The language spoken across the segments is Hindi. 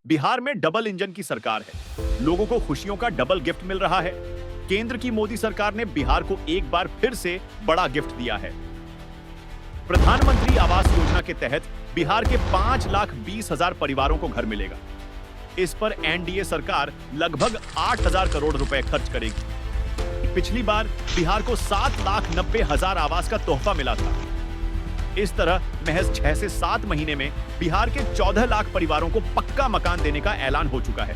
बिहार में डबल इंजन की सरकार है। लोगों को खुशियों का डबल गिफ्ट मिल रहा है। केंद्र की मोदी सरकार ने बिहार को एक बार फिर से बड़ा गिफ्ट दिया है। प्रधानमंत्री आवास योजना के तहत बिहार के 5,20,000 परिवारों को घर मिलेगा। इस पर एनडीए सरकार लगभग 8,000 करोड़ रुपए खर्च करेगी। पिछली बार बिहार को 7,90,000 आवास का तोहफा मिला था। इस तरह महज 6 से 7 महीने में बिहार के 14 लाख परिवारों को पक्का मकान देने का ऐलान हो चुका है।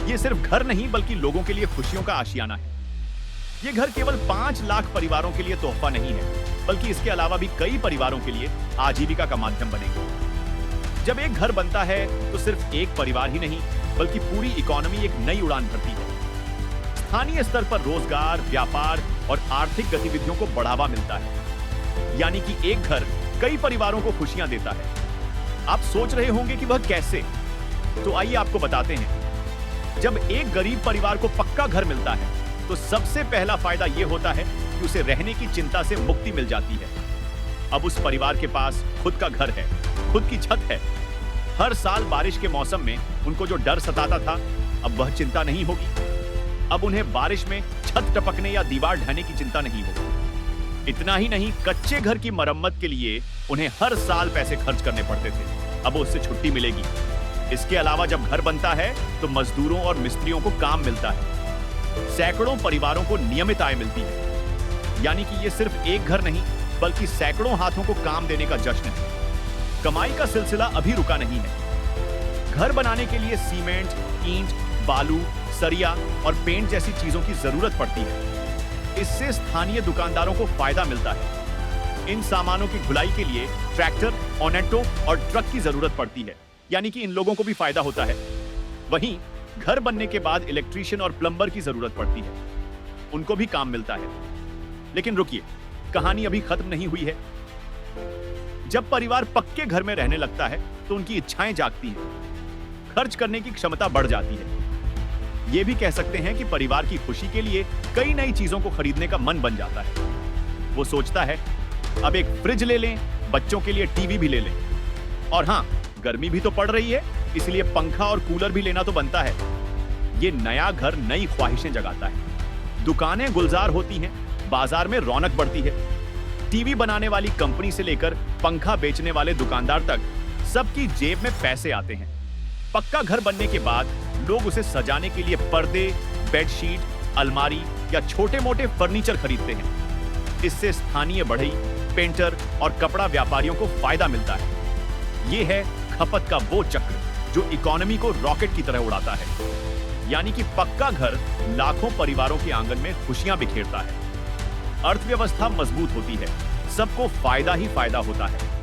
ये सिर्फ घर नहीं बल्कि लोगों के लिए खुशियों का आशियाना है। ये घर केवल 5 लाख परिवारों के लिए तोहफा नहीं है, बल्कि इसके अलावा भी कई परिवारों के लिए आजीविका का माध्यम बनेगा। जब एक घर बनता है तो सिर्फ एक परिवार ही नहीं बल्कि पूरी इकोनॉमी एक नई उड़ान भरती है। स्थानीय स्तर पर रोजगार, व्यापार और आर्थिक गतिविधियों को बढ़ावा मिलता है। यानी कि एक घर कई परिवारों को खुशियां देता है। आप सोच रहे होंगे कि वह कैसे? तो आइए आपको बताते हैं। जब एक गरीब परिवार को पक्का घर मिलता है तो सबसे पहला फायदा यह होता है कि उसे रहने की चिंता से मुक्ति मिल जाती है। अब उस परिवार के पास खुद का घर है, खुद की छत है। हर साल बारिश के मौसम में उनको जो डर सताता था, अब वह चिंता नहीं होगी। अब उन्हें बारिश में छत टपकने या दीवार ढहने की चिंता नहीं होगी। इतना ही नहीं, कच्चे घर की मरम्मत के लिए उन्हें हर साल पैसे खर्च करने पड़ते थे, अब उससे छुट्टी मिलेगी। इसके अलावा जब घर बनता है तो मजदूरों और मिस्त्रियों को काम मिलता है। सैकड़ों परिवारों को नियमित आय मिलती है। यानी कि ये सिर्फ एक घर नहीं बल्कि सैकड़ों हाथों को काम देने का जश्न है। कमाई का सिलसिला अभी रुका नहीं है। घर बनाने के लिए सीमेंट, ईंट, बालू, सरिया और पेंट जैसी चीजों की जरूरत पड़ती है। इससे स्थानीय दुकानदारों को फायदा मिलता है। इन सामानों की ढुलाई के लिए ट्रैक्टर, ऑनेटो और ट्रक की जरूरत पड़ती है। यानी कि इन लोगों को भी फायदा होता है। वहीं घर बनने के बाद इलेक्ट्रीशियन और प्लम्बर की जरूरत पड़ती है, उनको भी काम मिलता है। लेकिन रुकिए, कहानी अभी खत्म नहीं हुई है। जब परिवार पक्के घर में रहने लगता है तो उनकी इच्छाएं जागती हैं, खर्च करने की क्षमता बढ़ जाती है। ये भी कह सकते हैं कि परिवार की खुशी के लिए कई नई चीजों को खरीदने का मन बन जाता है। वो सोचता है अब एक फ्रिज ले लें, बच्चों के लिए टीवी भी ले लें। और हाँ, गर्मी भी तो पड़ रही है, इसलिए पंखा और कूलर भी लेना तो बनता है। ये नया घर नई ख्वाहिशें जगाता है। दुकानें गुलजार होती हैं, बाजार में रौनक बढ़ती है। टीवी बनाने वाली कंपनी से लेकर पंखा बेचने वाले दुकानदार तक सबकी जेब में पैसे आते हैं। पक्का घर बनने के बाद लोग उसे सजाने के लिए पर्दे, बेडशीट, अलमारी या छोटे मोटे फर्नीचर खरीदते हैं। इससे स्थानीय बढ़ई, पेंटर और कपड़ा व्यापारियों को फायदा मिलता है। यह है खपत का वो चक्र जो इकोनॉमी को रॉकेट की तरह उड़ाता है। यानी कि पक्का घर लाखों परिवारों के आंगन में खुशियां बिखेरता है। अर्थव्यवस्था मजबूत होती है, सबको फायदा ही फायदा होता है।